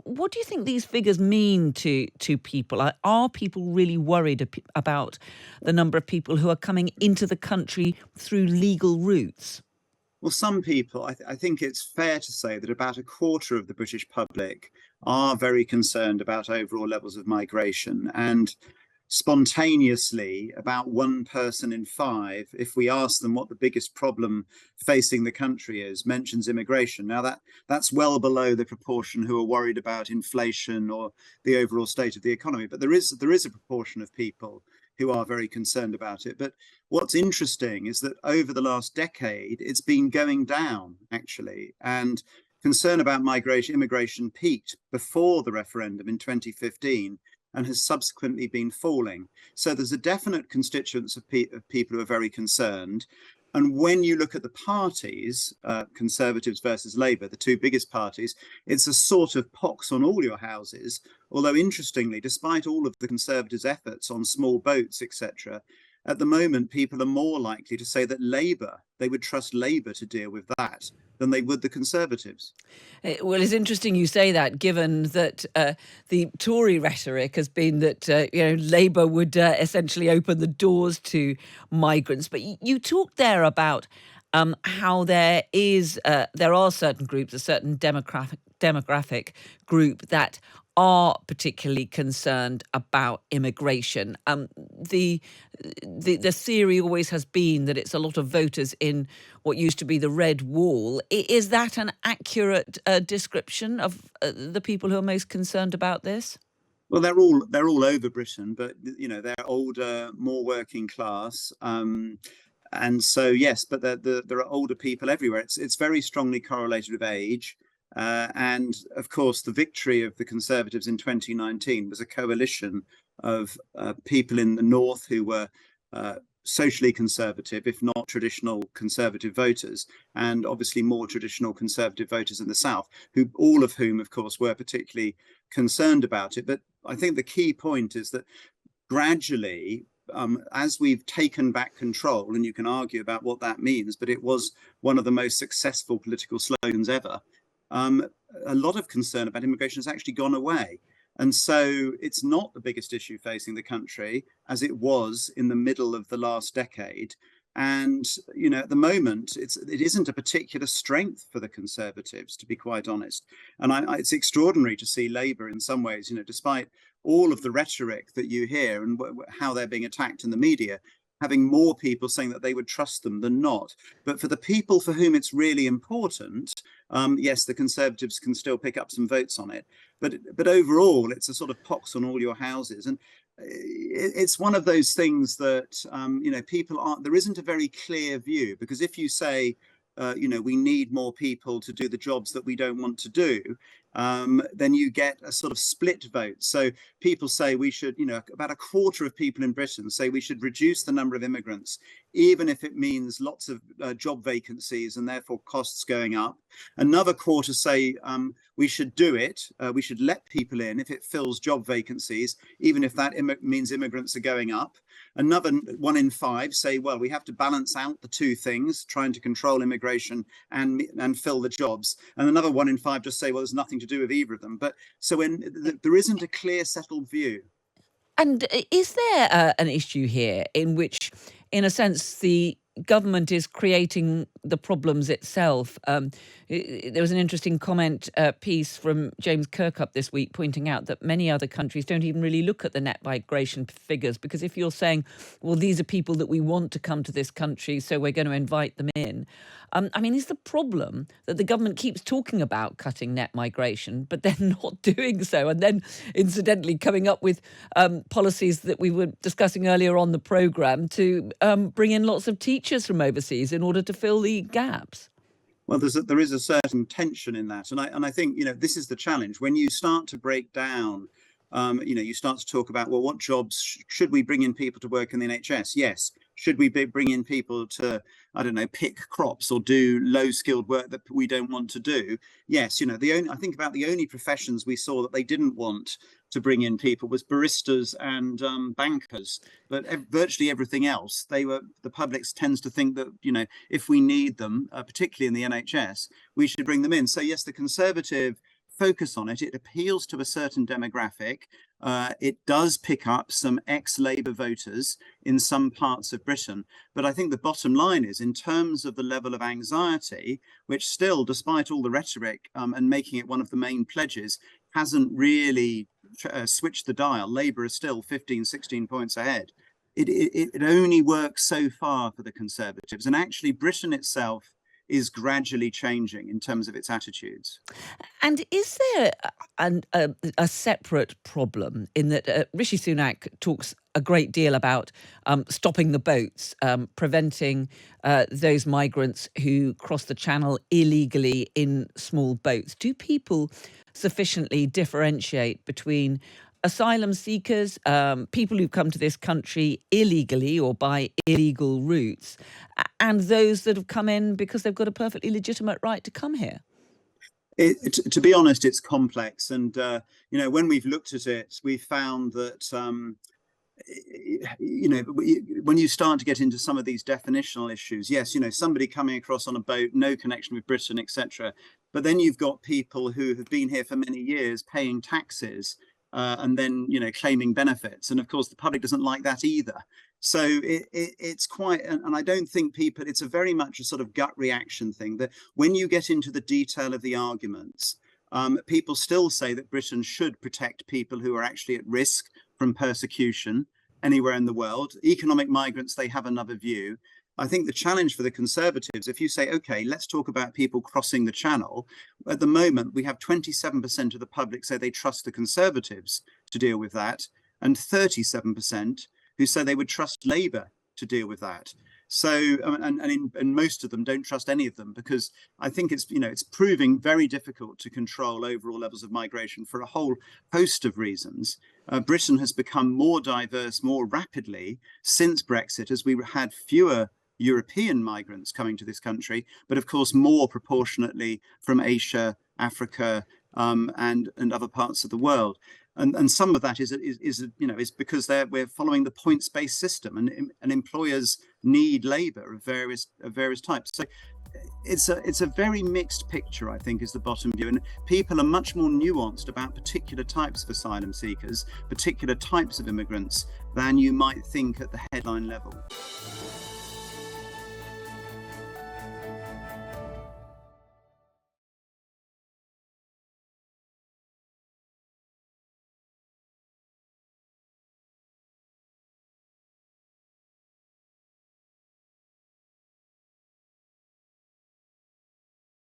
What do you think these figures mean to people? Are people really worried about the number of people who are coming into the country through legal routes? Well, some people, I think it's fair to say that about a quarter of the British public are very concerned about overall levels of migration. And spontaneously, about one person in five, if we ask them what the biggest problem facing the country is, mentions immigration. Now that's well below the proportion who are worried about inflation or the overall state of the economy. But there is a proportion of people who are very concerned about it. But what's interesting is that over the last decade, it's been going down, actually. And concern about immigration peaked before the referendum in 2015 and has subsequently been falling. So there's a definite constituency of people who are very concerned. And when you look at the parties, Conservatives versus Labour, the two biggest parties, it's a sort of pox on all your houses. Although interestingly, despite all of the Conservatives' efforts on small boats, etc., at the moment, people are more likely to say that they would trust Labour to deal with that than they would the Conservatives. Well, it's interesting you say that, given that the Tory rhetoric has been that Labour would essentially open the doors to migrants. But you talked there about how there are certain groups, a certain demographic group that are particularly concerned about immigration. The theory always has been that it's a lot of voters in what used to be the Red Wall. Is that an accurate description of the people who are most concerned about this? Well, they're all over Britain, but they're older, more working class, and so yes, but there are older people everywhere. It's very strongly correlated with age. And of course, the victory of the Conservatives in 2019 was a coalition of people in the north who were socially conservative, if not traditional conservative voters, and obviously more traditional conservative voters in the south, all of whom, of course, were particularly concerned about it. But I think the key point is that gradually, as we've taken back control, and you can argue about what that means, but it was one of the most successful political slogans ever. A lot of concern about immigration has actually gone away. And so it's not the biggest issue facing the country as it was in the middle of the last decade. And, at the moment, it isn't a particular strength for the Conservatives, to be quite honest. And it's extraordinary to see Labour in some ways, despite all of the rhetoric that you hear and how they're being attacked in the media, having more people saying that they would trust them than not. But for the people for whom it's really important, yes, the Conservatives can still pick up some votes on it. But overall, it's a sort of pox on all your houses. And it's one of those things that, people there isn't a very clear view, because if you say, we need more people to do the jobs that we don't want to do, then you get a sort of split vote. So people say we should, about a quarter of people in Britain say we should reduce the number of immigrants, even if it means lots of job vacancies and therefore costs going up. Another quarter say we should do it. We should let people in if it fills job vacancies, even if that means immigrants are going up. Another 1 in 5 say, well, we have to balance out the two things, trying to control immigration and fill the jobs. And another 1 in 5 just say, well, there's nothing to do with either of them. But so there isn't a clear, settled view. And is there an issue here in which, in a sense, the government is creating the problems itself? There was an interesting comment piece from James Kirkup this week pointing out that many other countries don't even really look at the net migration figures, because if you're saying, well, these are people that we want to come to this country, so we're going to invite them in. Is the problem that the government keeps talking about cutting net migration, but they're not doing so, and then incidentally coming up with policies that we were discussing earlier on the programme to bring in lots of teachers from overseas in order to fill the gaps? Well, there is a certain tension in that, and I think this is the challenge when you start to break down. You start to talk about, well, what jobs should we bring in people to work in the NHS? Yes. Should we bring in people to, I don't know, pick crops or do low-skilled work that we don't want to do? Yes. I think about the only professions we saw that they didn't want to bring in people was baristas and bankers, but virtually everything else, the public tends to think that if we need them, particularly in the NHS, we should bring them in. So yes, the Conservative focus on it. It appeals to a certain demographic. It does pick up some ex-Labour voters in some parts of Britain. But I think the bottom line is, in terms of the level of anxiety, which still, despite all the rhetoric and making it one of the main pledges, hasn't really switched the dial. Labour is still 15, 16 points ahead. It only works so far for the Conservatives. And actually, Britain itself is gradually changing in terms of its attitudes. And is there a separate problem in that Rishi Sunak talks a great deal about stopping the boats, preventing those migrants who cross the channel illegally in small boats? Do people sufficiently differentiate between asylum seekers, people who've come to this country illegally or by illegal routes, and those that have come in because they've got a perfectly legitimate right to come here? To be honest, it's complex. And, when we've looked at it, we found that, when you start to get into some of these definitional issues, yes, somebody coming across on a boat, no connection with Britain, etc. But then you've got people who have been here for many years paying taxes, and then, claiming benefits. And of course, the public doesn't like that either. So it's quite, and I don't think it's a very much a sort of gut reaction thing, that when you get into the detail of the arguments, people still say that Britain should protect people who are actually at risk from persecution anywhere in the world. Economic migrants, they have another view. I think the challenge for the Conservatives, if you say, OK, let's talk about people crossing the channel. At the moment, we have 27% of the public say they trust the Conservatives to deal with that, and 37% who say they would trust Labour to deal with that. So, and most of them don't trust any of them, because I think it's proving very difficult to control overall levels of migration for a whole host of reasons. Britain has become more diverse more rapidly since Brexit, as we had fewer European migrants coming to this country, but of course more proportionately from Asia, Africa, and other parts of the world. And some of that is because we're following the points-based system, and employers need labour of various types. So it's a very mixed picture, I think, is the bottom view. And people are much more nuanced about particular types of asylum seekers, particular types of immigrants, than you might think at the headline level.